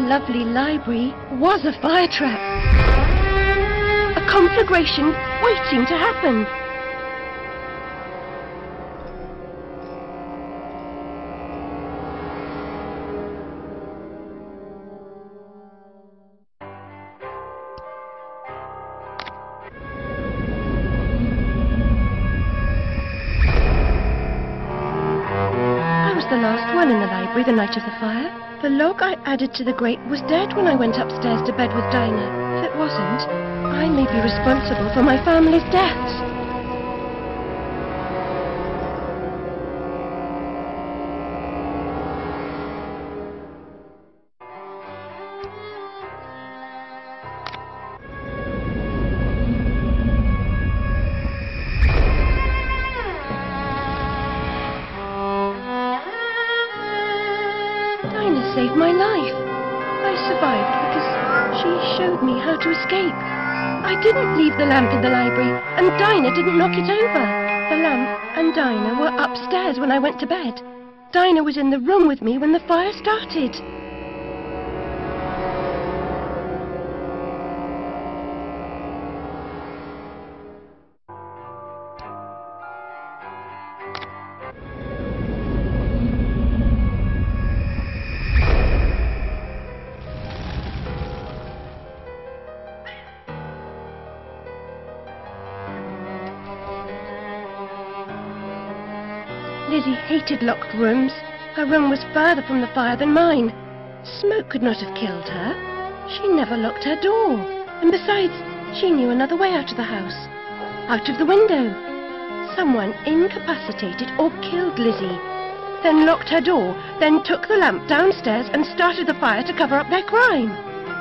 lovely library was a fire trap. A conflagration waiting to happen. The last one in the library the night of the fire. The log I added to the grate was dead when I went upstairs to bed with Dinah. If it wasn't, I may be responsible for my family's deaths. Saved my life. I survived because she showed me how to escape. I didn't leave the lamp in the library, and Dinah didn't knock it over. The lamp and Dinah were upstairs when I went to bed. Dinah was in the room with me when the fire started. Lizzie hated locked rooms. Her room was further from the fire than mine. Smoke could not have killed her. She never locked her door. And besides, she knew another way out of the house. Out of the window. Someone incapacitated or killed Lizzie. Then locked her door, then took the lamp downstairs and started the fire to cover up their crime.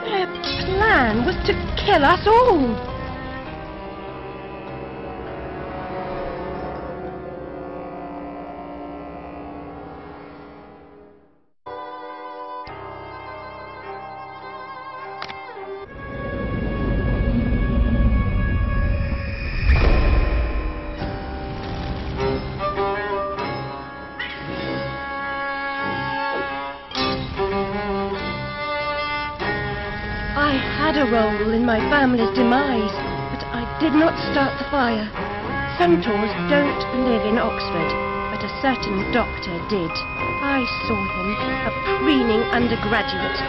Their plan was to kill us all. I had a role in my family's demise, but I did not start the fire. Centaurs don't live in Oxford, but a certain doctor did. I saw him, a preening undergraduate.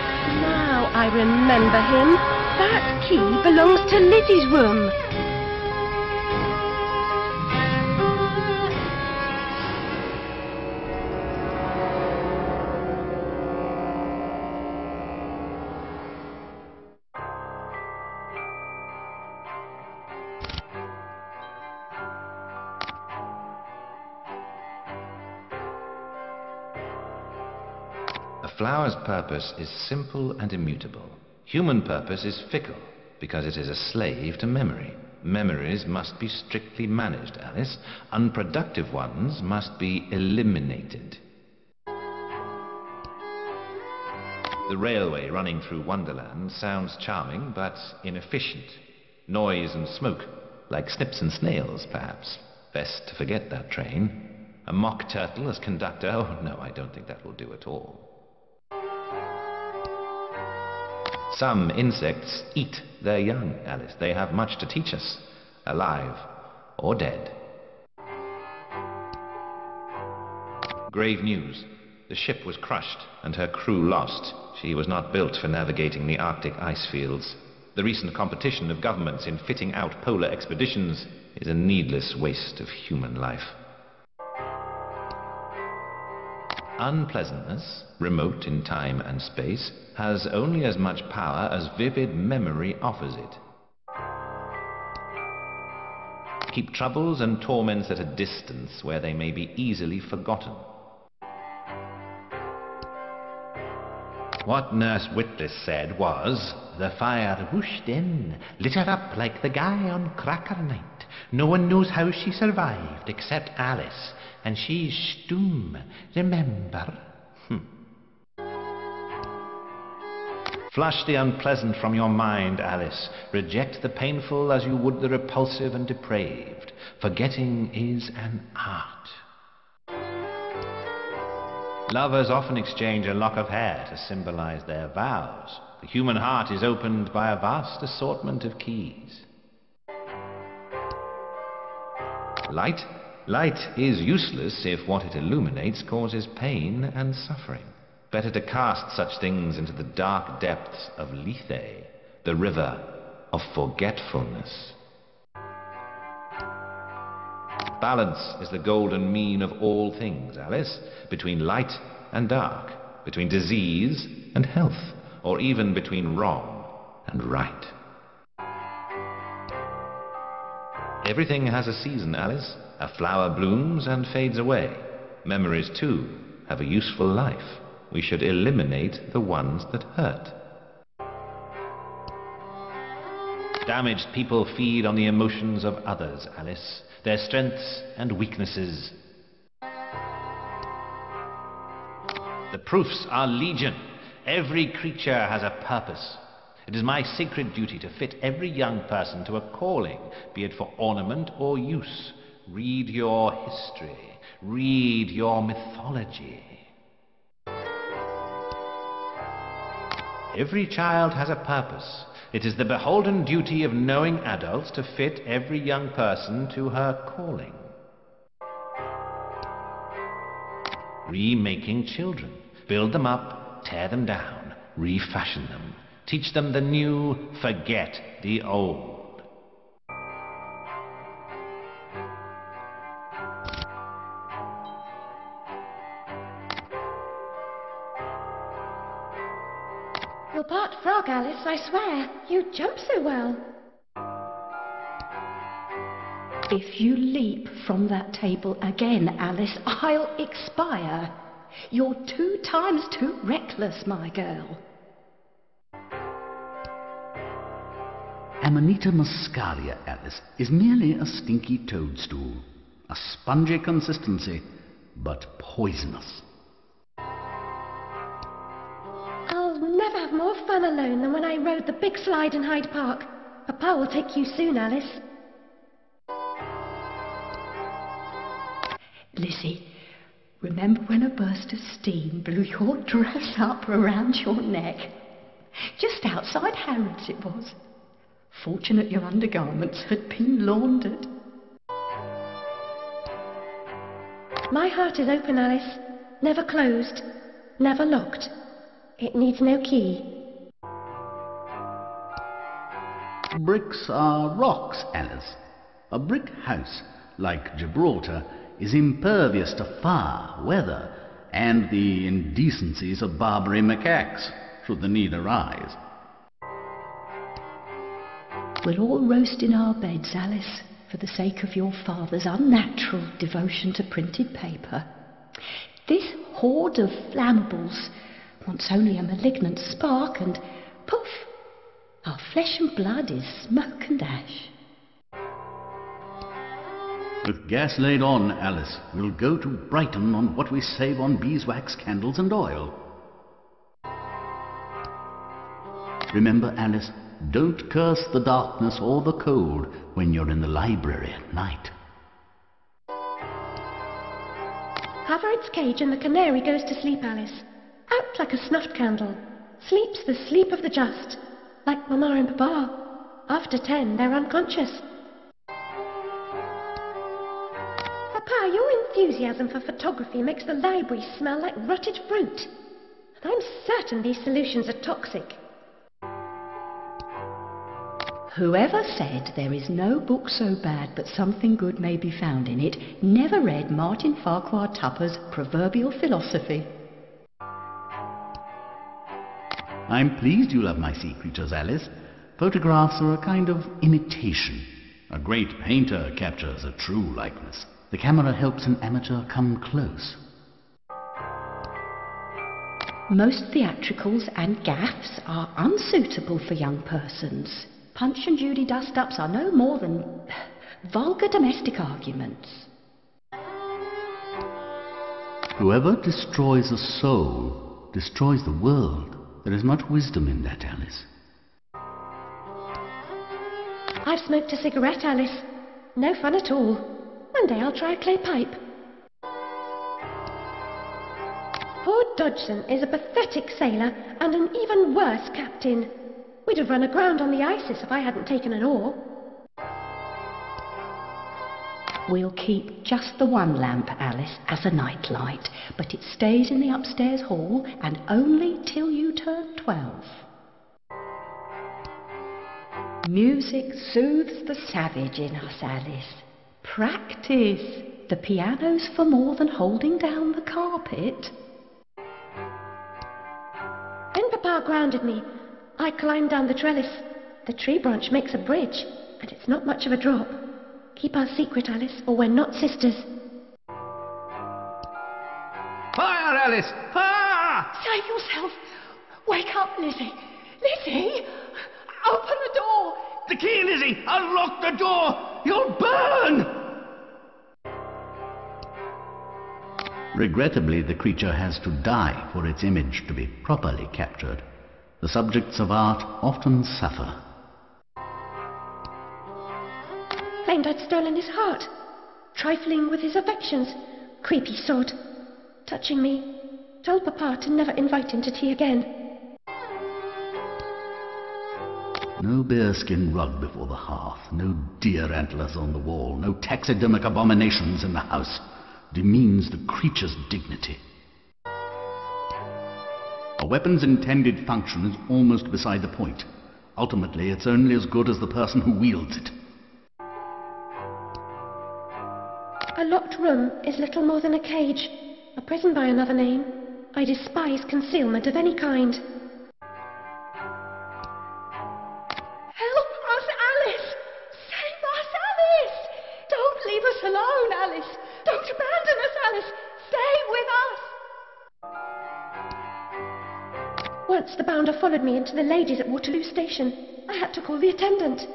Now I remember him. That key belongs to Lizzie's room. A flower's purpose is simple and immutable. Human purpose is fickle, because it is a slave to memory. Memories must be strictly managed, Alice. Unproductive ones must be eliminated. The railway running through Wonderland sounds charming, but inefficient. Noise and smoke, like snips and snails, perhaps. Best to forget that train. A mock turtle as conductor? Oh, no, I don't think that will do at all. Some insects eat their young, Alice. They have much to teach us, alive or dead. Grave news. The ship was crushed and her crew lost. She was not built for navigating the Arctic ice fields. The recent competition of governments in fitting out polar expeditions is a needless waste of human life. Unpleasantness, remote in time and space, has only as much power as vivid memory offers it. Keep troubles and torments at a distance where they may be easily forgotten. What Nurse Witless said was, "The fire whooshed in, lit her up like the guy on Cracker Night. No one knows how she survived except Alice, and she's stum, remember?" Flush the unpleasant from your mind, Alice. Reject the painful as you would the repulsive and depraved. Forgetting is an art. Lovers often exchange a lock of hair to symbolize their vows. The human heart is opened by a vast assortment of keys. Light? Light is useless if what it illuminates causes pain and suffering. Better to cast such things into the dark depths of Lethe, the river of forgetfulness. Balance is the golden mean of all things, Alice, between light and dark, between disease and health, or even between wrong and right. Everything has a season, Alice. A flower blooms and fades away. Memories, too, have a useful life. We should eliminate the ones that hurt. Damaged people feed on the emotions of others, Alice, their strengths and weaknesses. The proofs are legion. Every creature has a purpose. It is my sacred duty to fit every young person to a calling, be it for ornament or use. Read your history. Read your mythology. Every child has a purpose. It is the beholden duty of knowing adults to fit every young person to her calling. Remaking children. Build them up, tear them down, refashion them. Teach them the new, forget the old. You're part frog, Alice, I swear. You jump so well. If you leap from that table again, Alice, I'll expire. You're 2 times too reckless, my girl. Amanita muscaria, Alice, is merely a stinky toadstool. A spongy consistency, but poisonous. I'll never have more fun alone than when I rode the big slide in Hyde Park. Papa will take you soon, Alice. Lizzie, remember when a burst of steam blew your dress up around your neck? Just outside Harrods it was. Fortunate your undergarments had been laundered. My heart is open, Alice. Never closed. Never locked. It needs no key. Bricks are rocks, Alice. A brick house, like Gibraltar, is impervious to fire, weather, and the indecencies of Barbary macaques, should the need arise. We'll all roast in our beds, Alice, for the sake of your father's unnatural devotion to printed paper. This hoard of flammables wants only a malignant spark and poof, our flesh and blood is smoke and ash. With gas laid on, Alice, we'll go to Brighton on what we save on beeswax, candles and oil. Remember, Alice, don't curse the darkness or the cold when you're in the library at night. Haverard's cage and the canary goes to sleep, Alice. Out like a snuffed candle. Sleeps the sleep of the just. Like Mama and Papa. After 10, they're unconscious. Papa, your enthusiasm for photography makes the library smell like rotted fruit. And I'm certain these solutions are toxic. Whoever said there is no book so bad but something good may be found in it never read Martin Farquhar Tupper's proverbial philosophy. I'm pleased you love my sea creatures, Alice. Photographs are a kind of imitation. A great painter captures a true likeness. The camera helps an amateur come close. Most theatricals and gaffs are unsuitable for young persons. Punch and Judy dust-ups are no more than vulgar domestic arguments. Whoever destroys a soul destroys the world. There is much wisdom in that, Alice. I've smoked a cigarette, Alice. No fun at all. One day I'll try a clay pipe. Poor Dodgson is a pathetic sailor and an even worse captain. We'd have run aground on the Isis if I hadn't taken an oar. We'll keep just the one lamp, Alice, as a night light, but it stays in the upstairs hall and only till you turn 12. Music soothes the savage in us, Alice. Practice. The piano's for more than holding down the carpet. When Papa grounded me, I climbed down the trellis. The tree branch makes a bridge, and it's not much of a drop. Keep our secret, Alice, or we're not sisters. Fire, Alice! Fire! Save yourself! Wake up, Lizzie! Lizzie! Open the door! The key, Lizzie! Unlock the door! You'll burn! Regrettably, the creature has to die for its image to be properly captured. The subjects of art often suffer. Claimed I'd stolen his heart. Trifling with his affections. Creepy sod. Touching me. Told Papa to never invite him to tea again. No bearskin rug before the hearth, no deer antlers on the wall, no taxidermic abominations in the house. Demeans the creature's dignity. A weapon's intended function is almost beside the point. Ultimately, it's only as good as the person who wields it. A locked room is little more than a cage. A prison by another name. I despise concealment of any kind. Help us, Alice! Save us, Alice! Don't leave us alone, Alice! Don't abandon us, Alice! Stay with us! Once the bounder followed me into the ladies at Waterloo Station. I had to call the attendant.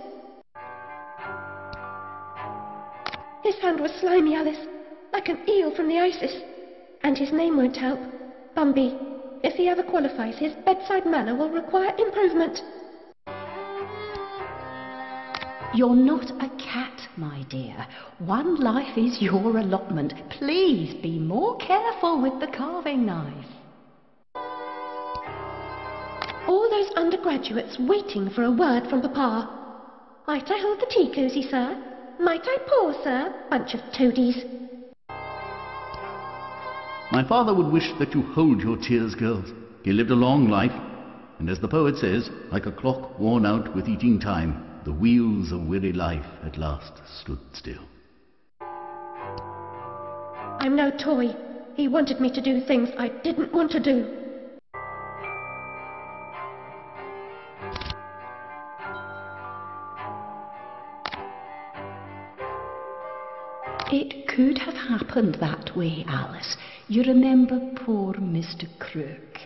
His hand was slimy, Alice, like an eel from the Isis. And his name won't help. Bumby. If he ever qualifies, his bedside manner will require improvement. You're not a cat, my dear. One life is your allotment. Please be more careful with the carving knife. All those undergraduates waiting for a word from Papa. Might I hold the tea cosy, sir? Might I pour, sir? Bunch of toadies. My father would wish that you hold your tears, girls. He lived a long life, and as the poet says, like a clock worn out with eating time, the wheels of weary life at last stood still. I'm no toy. He wanted me to do things I didn't want to do. It could have happened that way, Alice. You remember poor Mr. Crook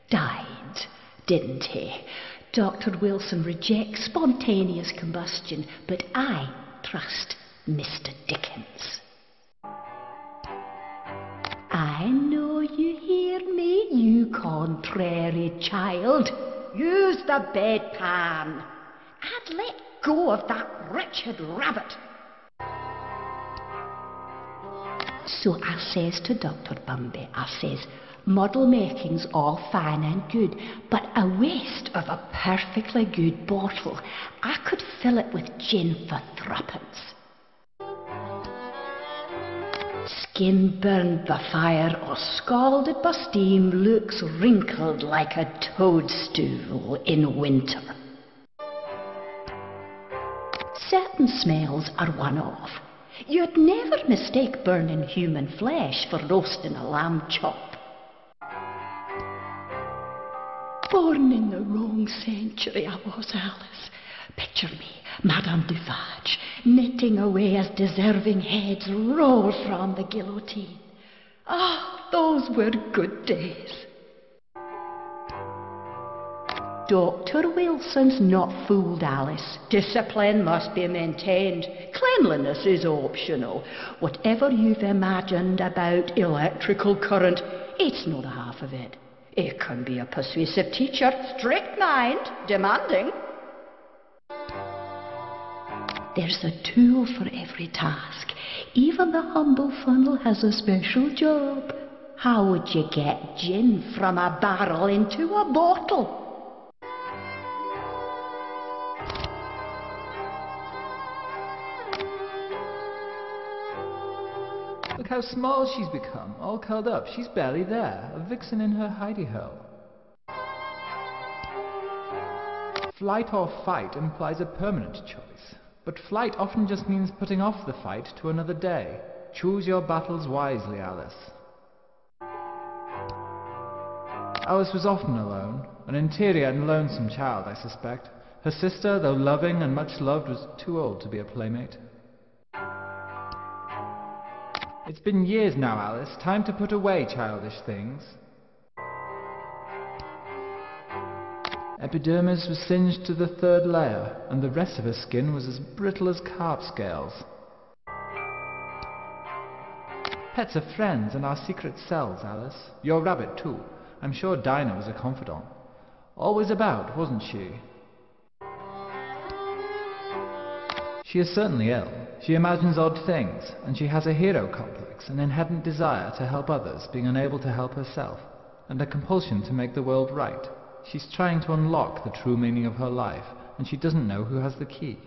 died, didn't he? Dr. Wilson rejects spontaneous combustion, but I trust Mr. Dickens. I know you hear me, you contrary child. Use the bedpan and let go of that wretched rabbit. So I says to Dr. Bumby, I says, model making's all fine and good, but a waste of a perfectly good bottle. I could fill it with gin for threepence. Skin burned by fire or scalded by steam looks wrinkled like a toadstool in winter. Certain smells are one-off. You'd never mistake burning human flesh for roasting a lamb chop. Born in the wrong century I was, Alice. Picture me, Madame Dufarge, knitting away as deserving heads roll from the guillotine. Ah, those were good days. Dr. Wilson's not fooled, Alice. Discipline must be maintained. Cleanliness is optional. Whatever you've imagined about electrical current, it's not half of it. It can be a persuasive teacher, strict mind, demanding. There's a tool for every task. Even the humble funnel has a special job. How would you get gin from a barrel into a bottle? Look how small she's become, all curled up. She's barely there, a vixen in her hidey-hole. Flight or fight implies a permanent choice, but flight often just means putting off the fight to another day. Choose your battles wisely, Alice. Alice was often alone, an interior and lonesome child, I suspect. Her sister, though loving and much loved, was too old to be a playmate. It's been years now, Alice. Time to put away childish things. Epidermis was singed to the 3rd layer, and the rest of her skin was as brittle as carp scales. Pets are friends and our secret selves, Alice. Your rabbit, too. I'm sure Dinah was a confidant. Always about, wasn't she? She is certainly ill. She imagines odd things, and she has a hero complex, an inherent desire to help others, being unable to help herself, and a compulsion to make the world right. She's trying to unlock the true meaning of her life, and she doesn't know who has the key.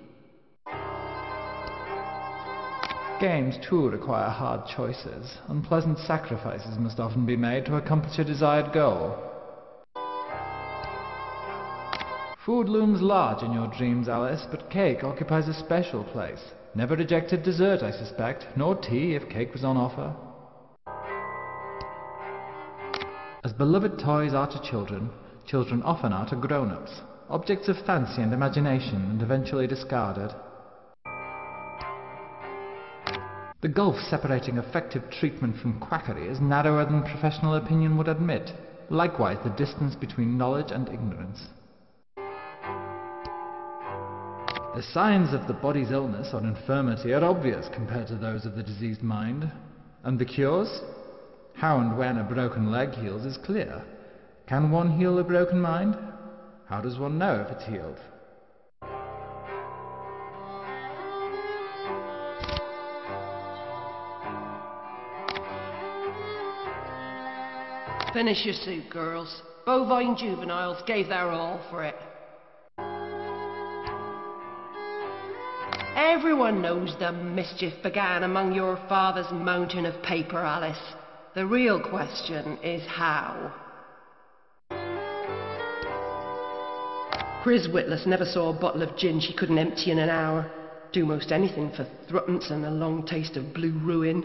Games, too, require hard choices. Unpleasant sacrifices must often be made to accomplish a desired goal. Food looms large in your dreams, Alice, but cake occupies a special place. Never rejected dessert, I suspect, nor tea if cake was on offer. As beloved toys are to children, children often are to grown-ups, objects of fancy and imagination, and eventually discarded. The gulf separating effective treatment from quackery is narrower than professional opinion would admit. Likewise, the distance between knowledge and ignorance. The signs of the body's illness or infirmity are obvious compared to those of the diseased mind. And the cures? How and when a broken leg heals is clear. Can one heal a broken mind? How does one know if it's healed? Finish your soup, girls. Bovine juveniles gave their all for it. Everyone knows the mischief began among your father's mountain of paper, Alice. The real question is how. Chris Witless never saw a bottle of gin she couldn't empty in an hour. Do most anything for threepence and a long taste of blue ruin.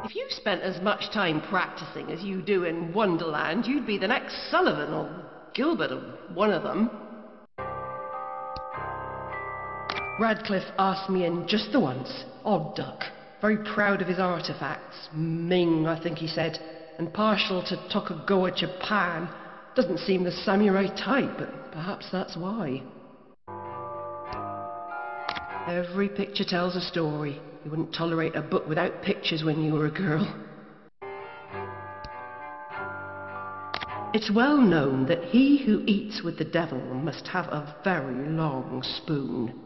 If you spent as much time practicing as you do in Wonderland, you'd be the next Sullivan or Gilbert or one of them. Radcliffe asked me in just the once. Odd duck. Very proud of his artefacts. Ming, I think he said. And partial to Tokugawa Japan. Doesn't seem the samurai type, but perhaps that's why. Every picture tells a story. You wouldn't tolerate a book without pictures when you were a girl. It's well known that he who eats with the devil must have a very long spoon.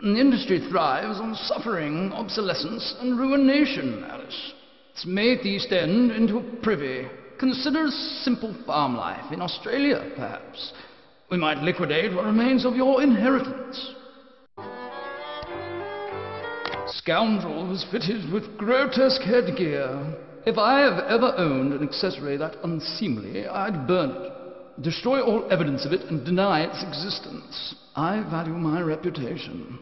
Industry thrives on suffering, obsolescence, and ruination, Alice. Let's make the East End into a privy. Consider a simple farm life in Australia, perhaps. We might liquidate what remains of your inheritance. Scoundrel was fitted with grotesque headgear. If I have ever owned an accessory that unseemly, I'd burn it, destroy all evidence of it, and deny its existence. I value my reputation.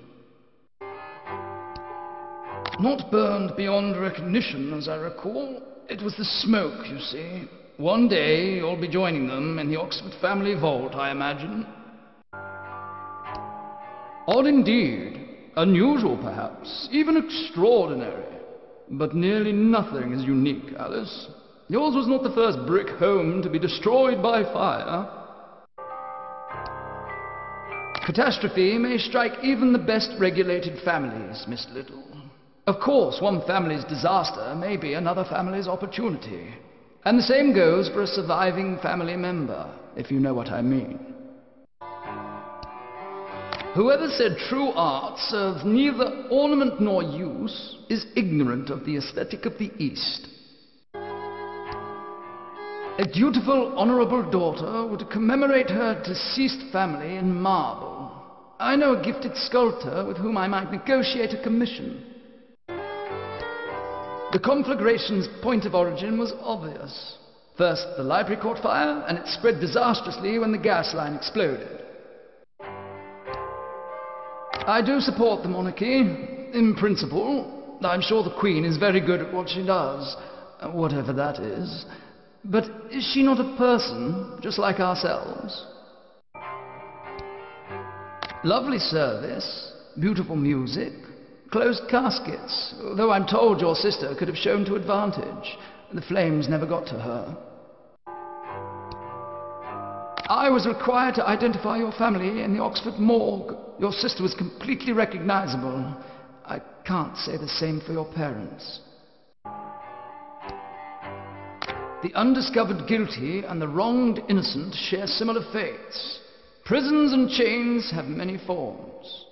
Not burned beyond recognition, as I recall. It was the smoke, you see. One day you'll be joining them in the Oxford family vault, I imagine. Odd indeed. Unusual, perhaps. Even extraordinary. But nearly nothing is unique, Alice. Yours was not the first brick home to be destroyed by fire. Catastrophe may strike even the best regulated families, Miss Little. Of course, one family's disaster may be another family's opportunity. And the same goes for a surviving family member, if you know what I mean. Whoever said true art serves neither ornament nor use is ignorant of the aesthetic of the East. A dutiful, honourable daughter would commemorate her deceased family in marble. I know a gifted sculptor with whom I might negotiate a commission. The conflagration's point of origin was obvious. First, the library caught fire, and it spread disastrously when the gas line exploded. I do support the monarchy, in principle. I'm sure the Queen is very good at what she does, whatever that is. But is she not a person, just like ourselves? Lovely service, beautiful music, closed caskets, though I'm told your sister could have shown to advantage. The flames never got to her. I was required to identify your family in the Oxford morgue. Your sister was completely recognizable. I can't say the same for your parents. The undiscovered guilty and the wronged innocent share similar fates. Prisons and chains have many forms.